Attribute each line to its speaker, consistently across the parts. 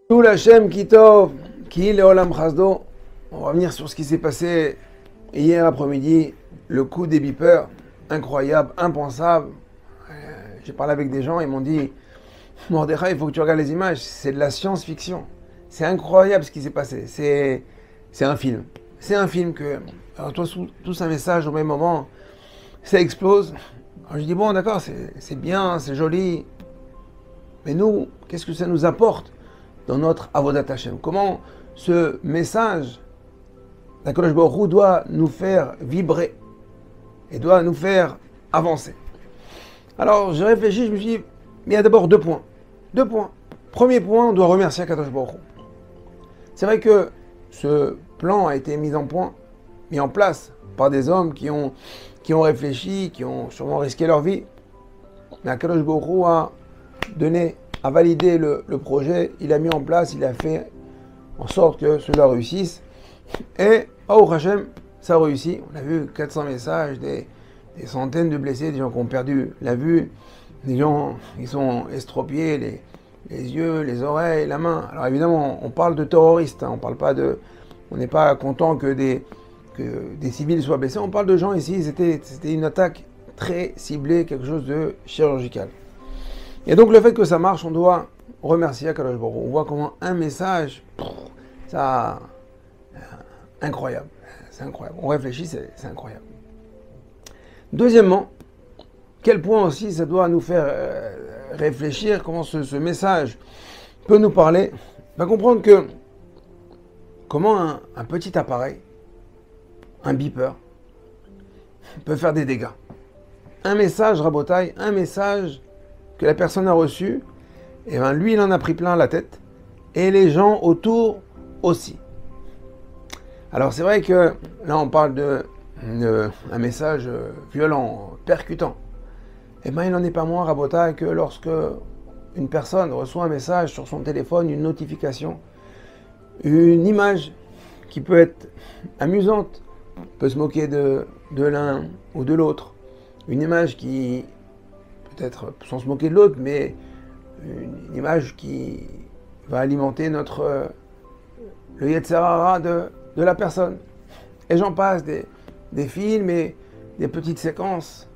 Speaker 1: Tout l'Hachem Kitov, qui le Olam Chasdo. On va revenir sur ce qui s'est passé hier après-midi, le coup des beepers, incroyable, impensable. J'ai parlé avec des gens, ils m'ont dit Mordechai, il faut que tu regardes les images, c'est de la science-fiction. C'est incroyable ce qui s'est passé. C'est un film. C'est un film que. Alors, tous un message au même moment, ça explose. Alors, je dis bon, d'accord, c'est bien, c'est joli. Mais nous, qu'est-ce que ça nous apporte dans notre Avodat Hashem? Comment ce message d'Akadosh Baruch Hu doit nous faire vibrer et doit nous faire avancer? Alors, j'ai réfléchi, je me suis dit, mais il y a d'abord deux points. Deux points. Premier point, on doit remercier Akadosh Baruch Hu. C'est vrai que ce plan a été mis en place par des hommes qui ont réfléchi, qui ont sûrement risqué leur vie. Mais Akadosh Baruch Hu a validé le projet, il a mis en place, il a fait en sorte que cela réussisse. Et, oh Hachem, ça réussit. On a vu 400 messages, des centaines de blessés, des gens qui ont perdu la vue, des gens qui sont estropiés, les yeux, les oreilles, la main. Alors évidemment, on parle de terroristes, hein, on n'est pas content que des civils soient blessés. On parle de gens ici, c'était une attaque très ciblée, quelque chose de chirurgical. Et donc le fait que ça marche, on doit remercier Akadosh Baruch Hu. On voit comment un message, ça, incroyable, c'est incroyable. On réfléchit, c'est incroyable. Deuxièmement, quel point aussi ça doit nous faire réfléchir, comment ce message peut nous parler, va comprendre que comment un petit appareil, un beeper, peut faire des dégâts. Un message rabotaille, un message que la personne a reçu, et bien lui il en a pris plein la tête, et les gens autour aussi. Alors c'est vrai que là on parle d'un message violent, percutant. Et bien il n'en est pas moins rabotaille que lorsque une personne reçoit un message sur son téléphone, une notification, une image qui peut être amusante, peut se moquer de l'un ou de l'autre, une image qui peut-être sans se moquer de l'autre, mais une image qui va alimenter le Yetzer Hara de la personne. Et j'en passe, des films et des petites séquences.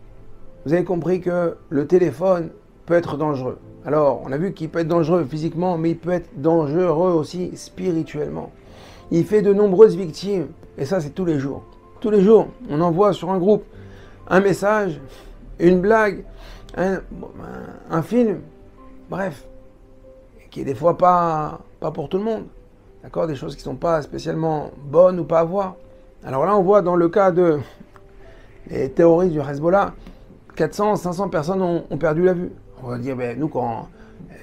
Speaker 1: Vous avez compris que le téléphone peut être dangereux. Alors, on a vu qu'il peut être dangereux physiquement, mais il peut être dangereux aussi spirituellement. Il fait de nombreuses victimes, et ça c'est tous les jours. Tous les jours, on envoie sur un groupe un message, une blague, un film, bref, qui est des fois pas pour tout le monde, d'accord, des choses qui ne sont pas spécialement bonnes ou pas à voir. Alors là, on voit dans le cas des terroristes du Hezbollah, 400, 500 personnes ont perdu la vue. On va dire, ben, nous, quand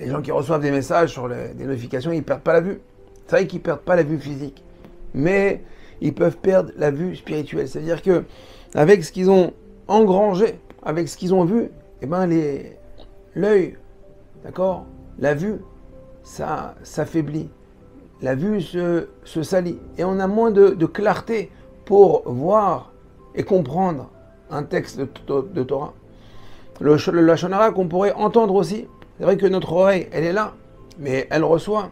Speaker 1: les gens qui reçoivent des messages sur des notifications, ils ne perdent pas la vue. C'est vrai qu'ils ne perdent pas la vue physique, mais ils peuvent perdre la vue spirituelle. C'est-à-dire que avec ce qu'ils ont engrangé, avec ce qu'ils ont vu, eh ben l'œil, d'accord, la vue, ça s'affaiblit. La vue se salit. Et on a moins de clarté pour voir et comprendre un texte de Torah. Le Lashon Hara qu'on pourrait entendre aussi. C'est vrai que notre oreille, elle est là, mais elle reçoit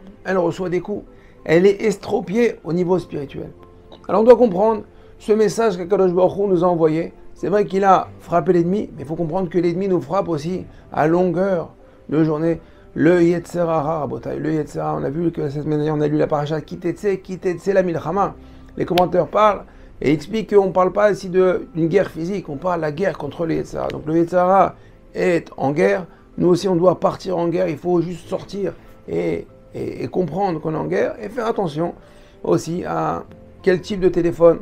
Speaker 1: des coups. Elle est estropiée au niveau spirituel. Alors on doit comprendre ce message qu'Akadosh Baruch Hu nous a envoyé. C'est vrai qu'il a frappé l'ennemi, mais il faut comprendre que l'ennemi nous frappe aussi à longueur de journée. Le Yetzer Hara, Rabotai, le Yetzer Hara, on a vu que cette semaine dernière, on a lu la paracha Kitetse la Milchama. Les commentaires parlent et expliquent qu'on ne parle pas ici d'une guerre physique, on parle de la guerre contre le Yetzer Hara. Donc le Yetzer Hara est en guerre, nous aussi on doit partir en guerre, il faut juste sortir et comprendre qu'on est en guerre et faire attention aussi à quel type de téléphone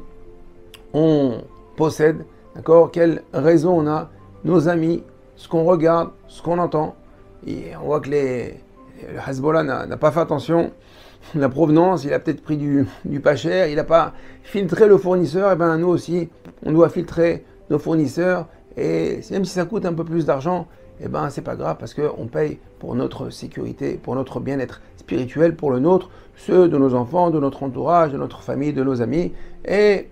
Speaker 1: on possède, d'accord, quelle raison on a, nos amis, ce qu'on regarde, ce qu'on entend. Et on voit que le Hezbollah n'a pas fait attention. La provenance, il a peut-être pris du pas cher, il n'a pas filtré le fournisseur. Et bien nous aussi, on doit filtrer nos fournisseurs. Et même si ça coûte un peu plus d'argent, et ben c'est pas grave parce qu'on paye pour notre sécurité, pour notre bien-être spirituel, pour le nôtre, ceux de nos enfants, de notre entourage, de notre famille, de nos amis. Et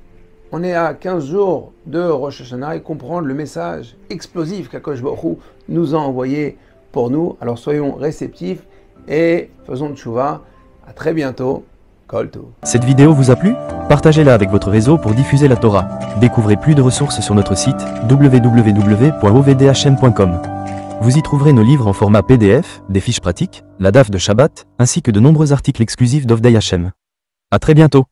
Speaker 1: On est à 15 jours de Rosh Hashanah et comprendre le message explosif qu'Akadosh Baruch Hu nous a envoyé pour nous. Alors soyons réceptifs et faisons tchouva. À très bientôt. Kol Tov.
Speaker 2: Cette vidéo vous a plu? Partagez-la avec votre réseau pour diffuser la Torah. Découvrez plus de ressources sur notre site www.ovdhm.com. Vous y trouverez nos livres en format PDF, des fiches pratiques, la daf de Shabbat, ainsi que de nombreux articles exclusifs d'Ovdei Hashem. À très bientôt.